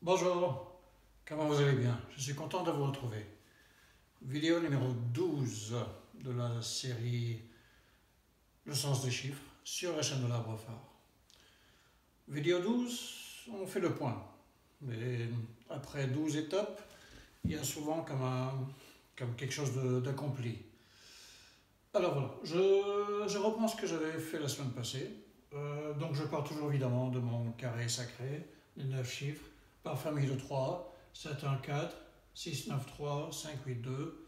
Bonjour, comment vous allez bien? Je suis content de vous retrouver. Vidéo numéro 12 de la série Le sens des chiffres sur la chaîne de l'Arbre phare. Vidéo 12, on fait le point. Mais après 12 étapes, il y a souvent comme quelque chose d'accompli. Alors voilà, je reprends ce que j'avais fait la semaine passée. Donc je pars toujours évidemment de mon carré sacré, les 9 chiffres, par famille de 3, 7, 1, 4, 6, 9, 3, 5, 8, 2.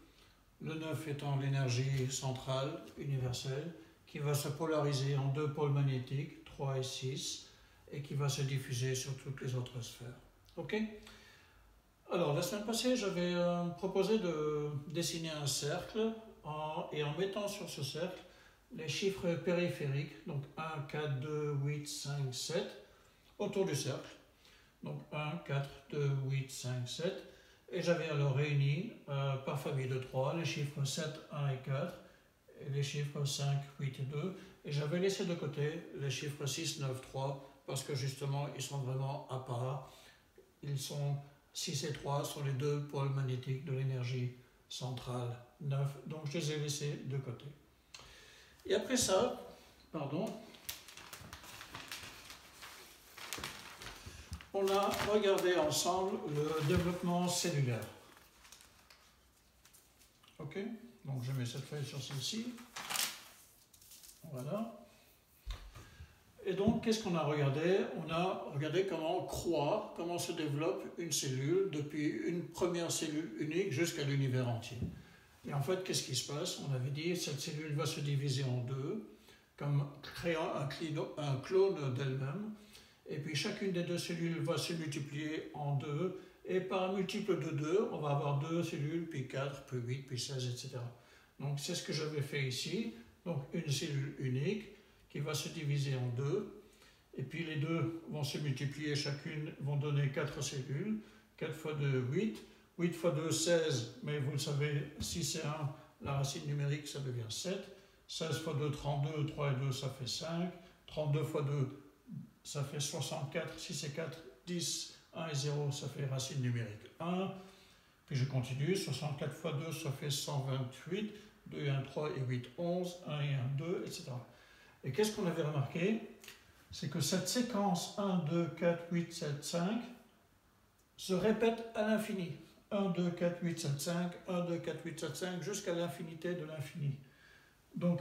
Le 9 étant l'énergie centrale, universelle, qui va se polariser en deux pôles magnétiques, 3 et 6, et qui va se diffuser sur toutes les autres sphères. Ok? Alors, la semaine passée, j'avais proposé de dessiner un cercle et en mettant sur ce cercle les chiffres périphériques, donc 1, 4, 2, 8, 5, 7, autour du cercle. Donc 1, 4, 2, 8, 5, 7. Et j'avais alors réuni par famille de 3 les chiffres 7, 1 et 4 et les chiffres 5, 8 et 2. Et j'avais laissé de côté les chiffres 6, 9, 3 parce que justement ils sont vraiment à part. Ils sont 6 et 3 sont les deux pôles magnétiques de l'énergie centrale 9. Donc je les ai laissés de côté. Et après ça, on a regardé ensemble le développement cellulaire. Ok? Donc je mets cette feuille sur celle-ci. Voilà. Et donc, qu'est-ce qu'on a regardé? On a regardé comment croît, comment se développe une cellule depuis une première cellule unique jusqu'à l'univers entier. Et en fait, qu'est-ce qui se passe? On avait dit que cette cellule va se diviser en deux, comme créant un clone d'elle-même. Et puis chacune des deux cellules va se multiplier en deux. Et par un multiple de 2, on va avoir deux cellules, puis 4, puis 8, puis 16, etc. Donc c'est ce que j'avais fait ici. Donc une cellule unique qui va se diviser en deux. Et puis les deux vont se multiplier, chacune vont donner 4 cellules. 4 fois 2, 8. 8 fois 2, 16. Mais vous le savez, si c'est 1, la racine numérique, ça devient 7. 16 fois 2, 32. 3 et 2, ça fait 5. 32 fois 2, ça fait 64. 6 et 4, 10. 1 et 0, ça fait racine numérique 1. Puis je continue. 64 fois 2, ça fait 128. 2 et 1, 3 et 8, 11. 1 et 1, 2, etc. Et qu'est-ce qu'on avait remarqué? C'est que cette séquence 1, 2, 4, 8, 7, 5 se répète à l'infini. 1, 2, 4, 8, 7, 5, 1, 2, 4, 8, 7, 5, jusqu'à l'infinité de l'infini. Donc,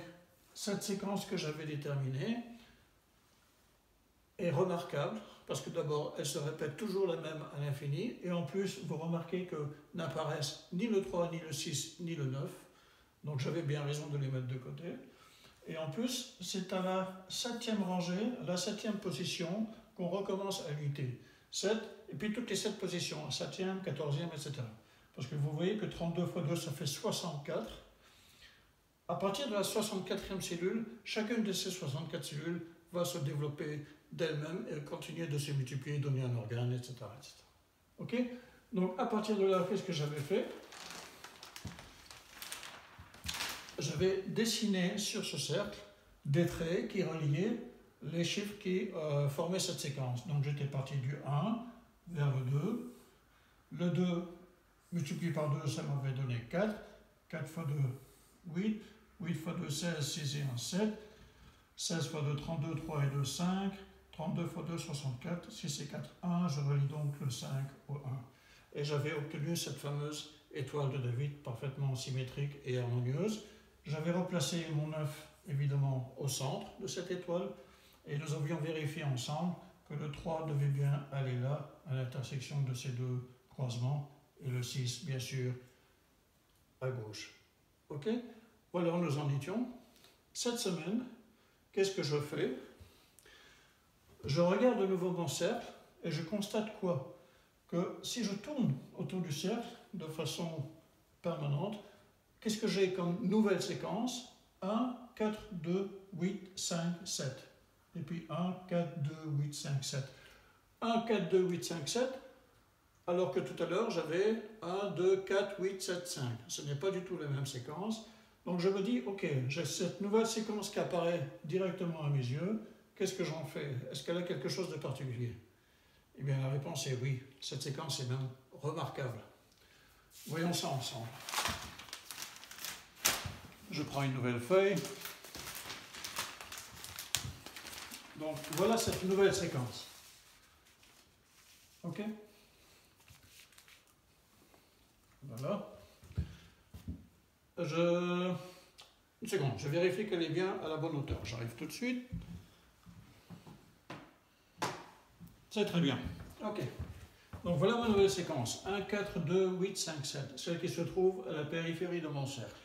cette séquence que j'avais déterminée est remarquable, parce que d'abord, elle se répète toujours la même à l'infini, et en plus, vous remarquez que n'apparaissent ni le 3, ni le 6, ni le 9, donc j'avais bien raison de les mettre de côté. Et en plus, c'est à la 7e rangée, la 7e position, qu'on recommence à l'unité. 7, et puis toutes les 7 positions, 7e, 14e, etc. Parce que vous voyez que 32 fois 2, ça fait 64. À partir de la 64e cellule, chacune de ces 64 cellules va se développer d'elle-même et continuer de se multiplier, donner un organe, etc. etc. Ok? Donc à partir de là, qu'est-ce que j'avais fait? J'avais dessiné sur ce cercle des traits qui reliaient les chiffres qui formaient cette séquence. Donc j'étais parti du 1 vers le 2. Le 2 multiplié par 2, ça m'avait donné 4. 4 fois 2, 8. 8 fois 2, 16, 6 et 1, 7. 16 fois 2, 32, 3 et 2, 5. 32 fois 2, 64. 6 et 4, 1. Je relie donc le 5 au 1. Et j'avais obtenu cette fameuse étoile de David parfaitement symétrique et harmonieuse. J'avais replacé mon 9, évidemment, au centre de cette étoile, et nous avions vérifié ensemble que le 3 devait bien aller là, à l'intersection de ces deux croisements, et le 6, bien sûr, à gauche. Ok? Voilà où nous en étions. Cette semaine, qu'est-ce que je fais? Je regarde de nouveau mon cercle, et je constate quoi? Que si je tourne autour du cercle de façon permanente, qu'est-ce que j'ai comme nouvelle séquence? 1, 4, 2, 8, 5, 7. Et puis 1, 4, 2, 8, 5, 7. 1, 4, 2, 8, 5, 7, alors que tout à l'heure j'avais 1, 2, 4, 8, 7, 5. Ce n'est pas du tout la même séquence. Donc je me dis, ok, j'ai cette nouvelle séquence qui apparaît directement à mes yeux. Qu'est-ce que j'en fais? Est-ce qu'elle a quelque chose de particulier? Eh bien, la réponse est oui. Cette séquence est même remarquable. Voyons ça ensemble. Je prends une nouvelle feuille. Donc, voilà cette nouvelle séquence. OK? Voilà. Une seconde, je vérifie qu'elle est bien à la bonne hauteur. J'arrive tout de suite. C'est très bien. OK. Donc voilà ma nouvelle séquence. 1, 4, 2, 8, 5, 7. Celle qui se trouve à la périphérie de mon cercle.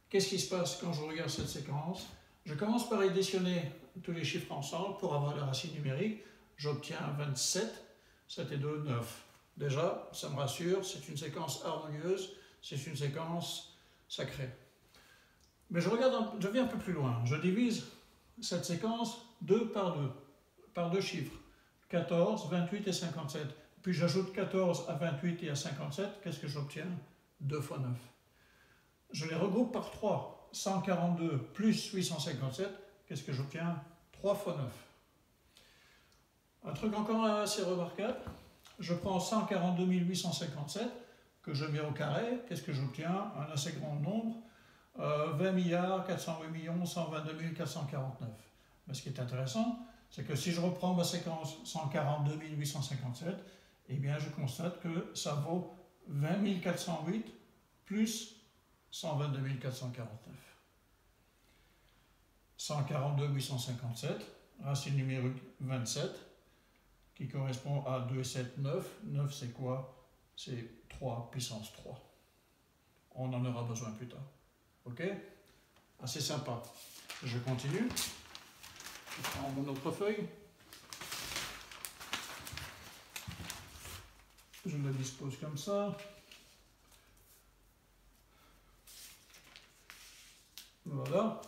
Qu'est-ce qui se passe quand je regarde cette séquence? Je commence par additionner tous les chiffres ensemble pour avoir la racine numérique. J'obtiens 27. 7 et 2, 9. Déjà, ça me rassure, c'est une séquence harmonieuse, c'est une séquence sacrée. Mais je vais un peu plus loin. Je divise cette séquence 2 par deux chiffres. 14, 28 et 57. Puis j'ajoute 14 à 28 et à 57. Qu'est-ce que j'obtiens? 2 fois 9. Je les regroupe par 3. 142 plus 857. Qu'est-ce que j'obtiens? 3 fois 9. Un truc encore assez remarquable. Je prends 142 857 que je mets au carré. Qu'est-ce que j'obtiens? Un assez grand nombre. 20 milliards 408 122 449. Mais ce qui est intéressant, c'est que si je reprends ma séquence 142 857, eh bien je constate que ça vaut 20 408 plus 122 449. 142 857, racine numérique 27, qui correspond à 2, 7, 9. 9 c'est quoi? C'est 3 puissance 3. On en aura besoin plus tard. Ok? Assez sympa. Je continue. Je prends mon autre feuille. Je la dispose comme ça. Voilà.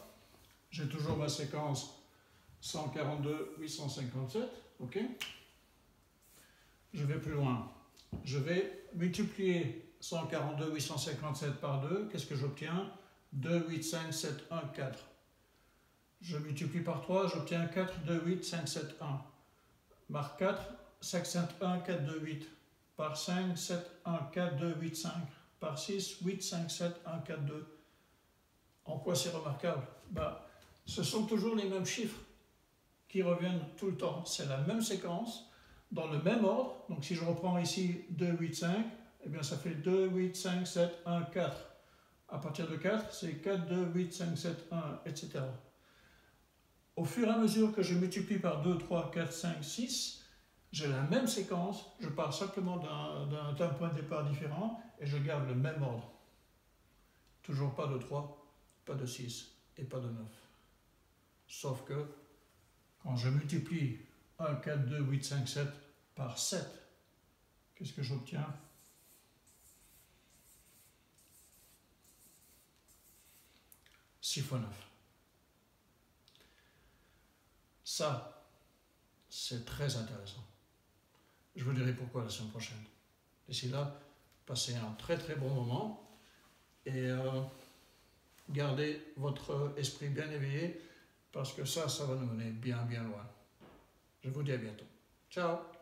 J'ai toujours ma séquence 142 857. Ok? Je vais plus loin. Je vais multiplier 142 857 par 2. Qu'est-ce que j'obtiens? 2, 8, 5, 7, 1, 4. Je multiplie par 3, j'obtiens 4, 2, 8, 5, 7, 1. Par 4, 5, 7, 1, 4, 2, 8. Par 5, 7, 1, 4, 2, 8, 5. Par 6, 8, 5, 7, 1, 4, 2. En quoi c'est remarquable? Ce sont toujours les mêmes chiffres qui reviennent tout le temps. C'est la même séquence, dans le même ordre. Donc si je reprends ici 2, 8, 5, eh bien ça fait 2, 8, 5, 7, 1, 4. À partir de 4, c'est 4, 2, 8, 5, 7, 1, etc. Au fur et à mesure que je multiplie par 2, 3, 4, 5, 6, j'ai la même séquence, je pars simplement d'un point de départ différent et je garde le même ordre. Toujours pas de 3, pas de 6 et pas de 9. Sauf que quand je multiplie 1, 4, 2, 8, 5, 7 par 7, qu'est-ce que j'obtiens? « 6 fois 9. Ça, c'est très intéressant. Je vous dirai pourquoi la semaine prochaine. D'ici là, passez un très très bon moment et gardez votre esprit bien éveillé parce que ça va nous mener bien bien loin. Je vous dis à bientôt. Ciao!